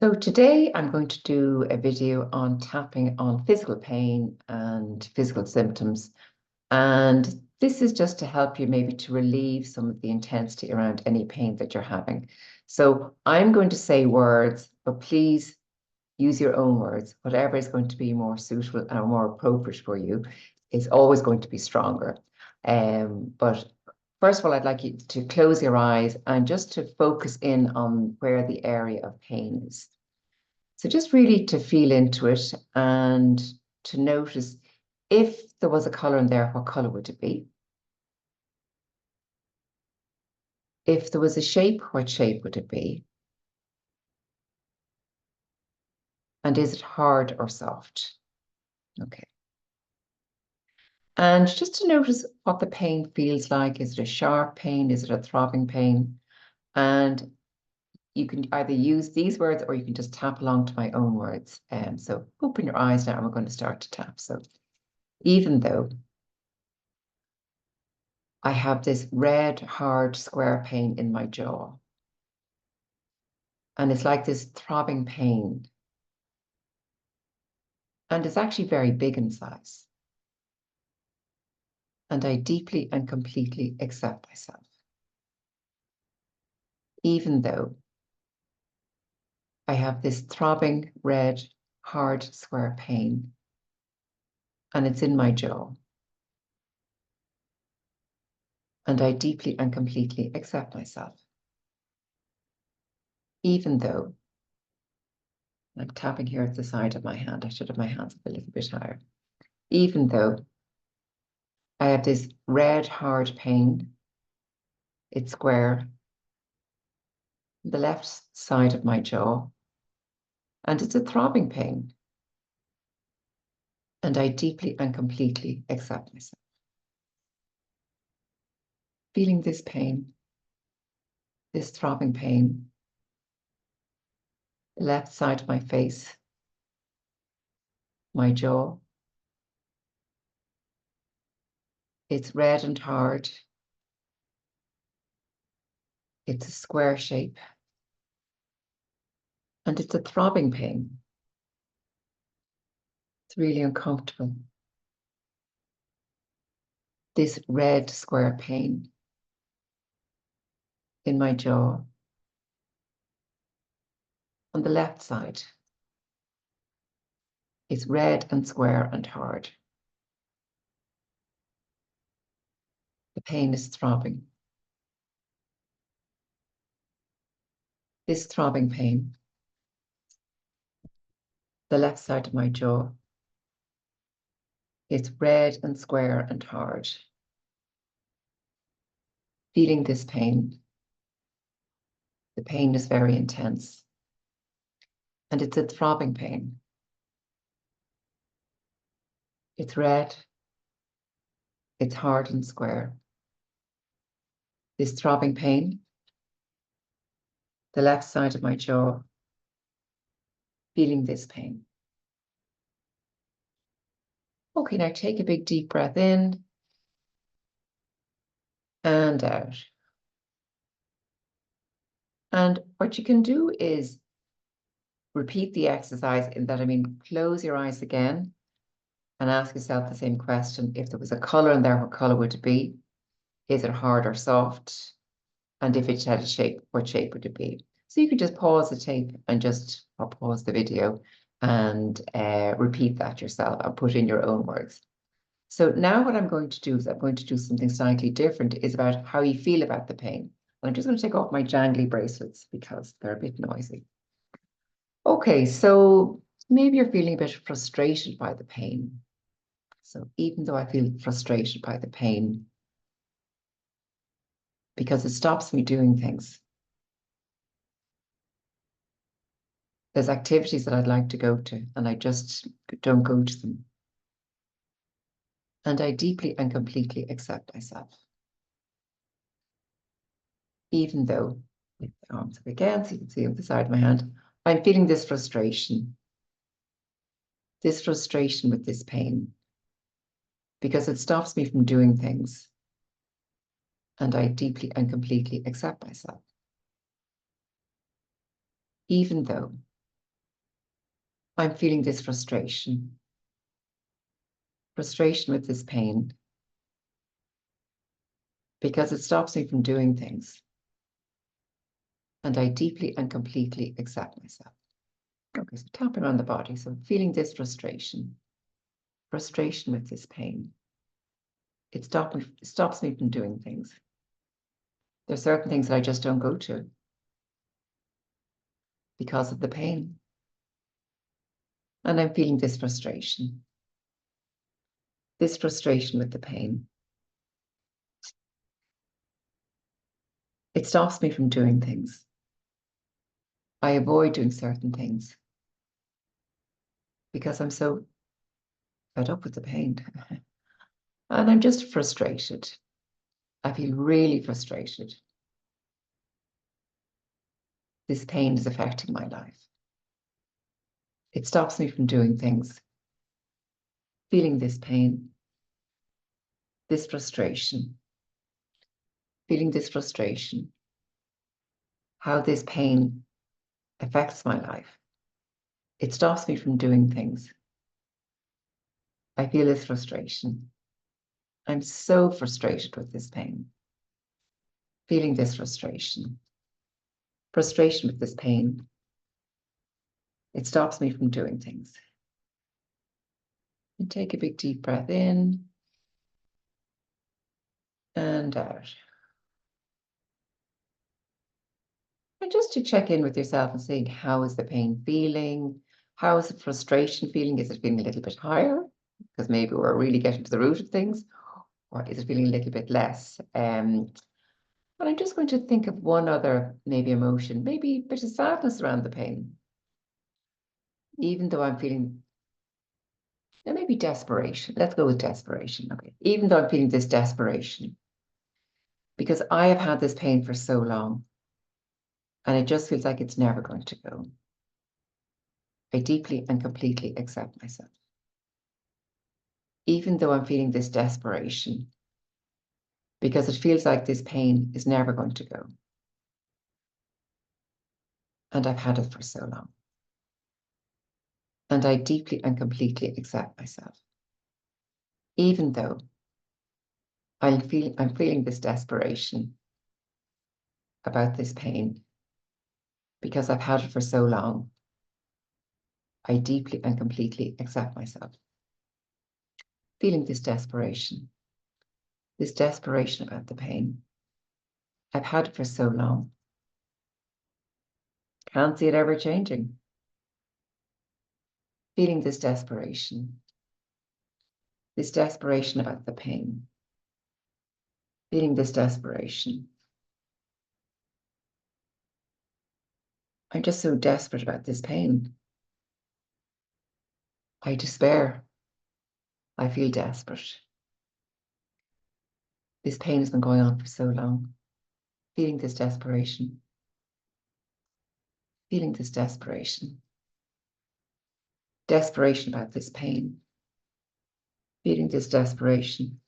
So today I'm going to do a video on tapping on physical pain and physical symptoms. And this is just to help you maybe to relieve some of the intensity around any pain that you're having. So I'm going to say words, but please use your own words. Whatever is going to be more suitable and more appropriate for you is always going to be stronger. But first of all, I'd like you to close your eyes and just to focus in on where the area of pain is. So just really to feel into it and to notice if there was a color in there, what color would it be? If there was a shape, what shape would it be? And is it hard or soft? Okay. And just to notice what the pain feels like. Is it a sharp pain? Is it a throbbing pain? And you can either use these words or you can just tap along to my own words. So open your eyes now and we're going to start to tap. So even though I have this red, hard, square pain in my jaw, and it's like this throbbing pain, and it's actually very big in size. And I deeply and completely accept myself, even though I have this throbbing, red, hard, square pain, and it's in my jaw. And I deeply and completely accept myself, even though I'm tapping here at the side of my hand. I should have my hands up a little bit higher. Even though I have this red, hard pain, it's square, the left side of my jaw, and it's a throbbing pain. And I deeply and completely accept myself. Feeling this pain, this throbbing pain, the left side of my face, my jaw. It's red and hard. It's a square shape. And it's a throbbing pain. It's really uncomfortable. This red square pain in my jaw. On the left side, it's red and square and hard. The pain is throbbing. This throbbing pain, the left side of my jaw, it's red and square and hard. Feeling this pain. The pain is very intense. And it's a throbbing pain. It's red. It's hard and square. This throbbing pain. The left side of my jaw. Feeling this pain. Okay, now take a big deep breath in and out. And what you can do is repeat the exercise in that, close your eyes again and ask yourself the same question. If there was a color in there, what color would it be? Is it hard or soft? And if it had a shape, what shape would it be? So you could just pause the tape and just pause the video and repeat that yourself and put in your own words. So now what I'm going to do is I'm going to do something slightly different. Is about how you feel about the pain. And I'm just going to take off my jangly bracelets because they're a bit noisy. Okay, so maybe you're feeling a bit frustrated by the pain. So even though I feel frustrated by the pain, because it stops me doing things. There's activities that I'd like to go to, and I just don't go to them. And I deeply and completely accept myself. Even though, lift the arms up again, so you can see on the side of my hand, I'm feeling this frustration with this pain, because it stops me from doing things. And I deeply and completely accept myself. Even though I'm feeling this frustration. Frustration with this pain. Because it stops me from doing things. And I deeply and completely accept myself. Okay, so tapping on the body. So feeling this frustration. Frustration with this pain. It stops me from doing things. There's certain things that I just don't go to because of the pain. And I'm feeling this frustration. This frustration with the pain. It stops me from doing things. I avoid doing certain things because I'm so fed up with the pain. And I'm just frustrated. I feel really frustrated. This pain is affecting my life. It stops me from doing things. Feeling this pain, this frustration, feeling this frustration, how this pain affects my life. It stops me from doing things. I feel this frustration. I'm so frustrated with this pain. Feeling this frustration. Frustration with this pain. It stops me from doing things. And take a big deep breath in and out. And just to check in with yourself and saying, how is the pain feeling? How is the frustration feeling? Is it feeling a little bit higher? Because maybe we're really getting to the root of things. Or is it feeling a little bit less? But I'm just going to think of one other maybe emotion, maybe a bit of sadness around the pain. Even though I'm feeling, maybe desperation. Let's go with desperation. Okay. Even though I'm feeling this desperation, because I have had this pain for so long, and it just feels like it's never going to go. I deeply and completely accept myself. Even though I'm feeling this desperation, because it feels like this pain is never going to go. And I've had it for so long. And I deeply and completely accept myself. Even though I'm feeling this desperation about this pain, because I've had it for so long, I deeply and completely accept myself. Feeling this desperation about the pain. I've had it for so long. Can't see it ever changing. Feeling this desperation about the pain. Feeling this desperation. I'm just so desperate about this pain. I despair. I feel desperate. This pain has been going on for so long. Feeling this desperation. Feeling this desperation. Desperation about this pain. Feeling this desperation.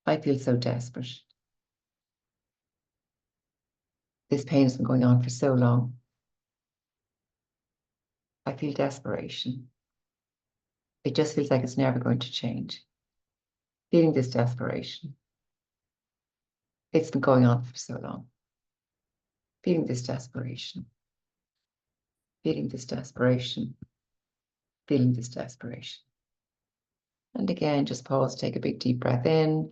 I feel so desperate. This pain has been going on for so long. I feel desperation. It just feels like it's never going to change. Feeling this desperation. It's been going on for so long. Feeling this desperation. Feeling this desperation. Feeling this desperation. And again, just pause, take a big deep breath in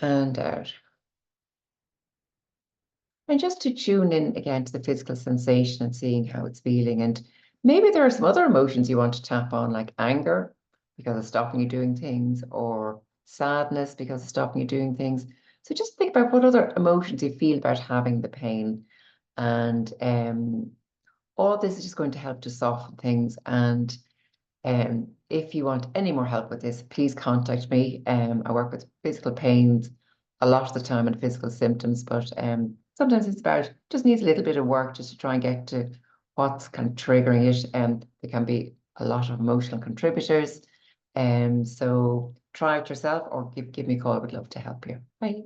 and out. And just to tune in again to the physical sensation and seeing how it's feeling. And maybe there are some other emotions you want to tap on, like anger, because it's stopping you doing things, or sadness, because it's stopping you doing things. So just think about what other emotions you feel about having the pain. And all this is just going to help to soften things. And if you want any more help with this, please contact me. I work with physical pains a lot of the time and physical symptoms, but sometimes it's just needs a little bit of work just to try and get to what's kind of triggering it. There can be a lot of emotional contributors. So try it yourself or give me a call. I would love to help you. Bye.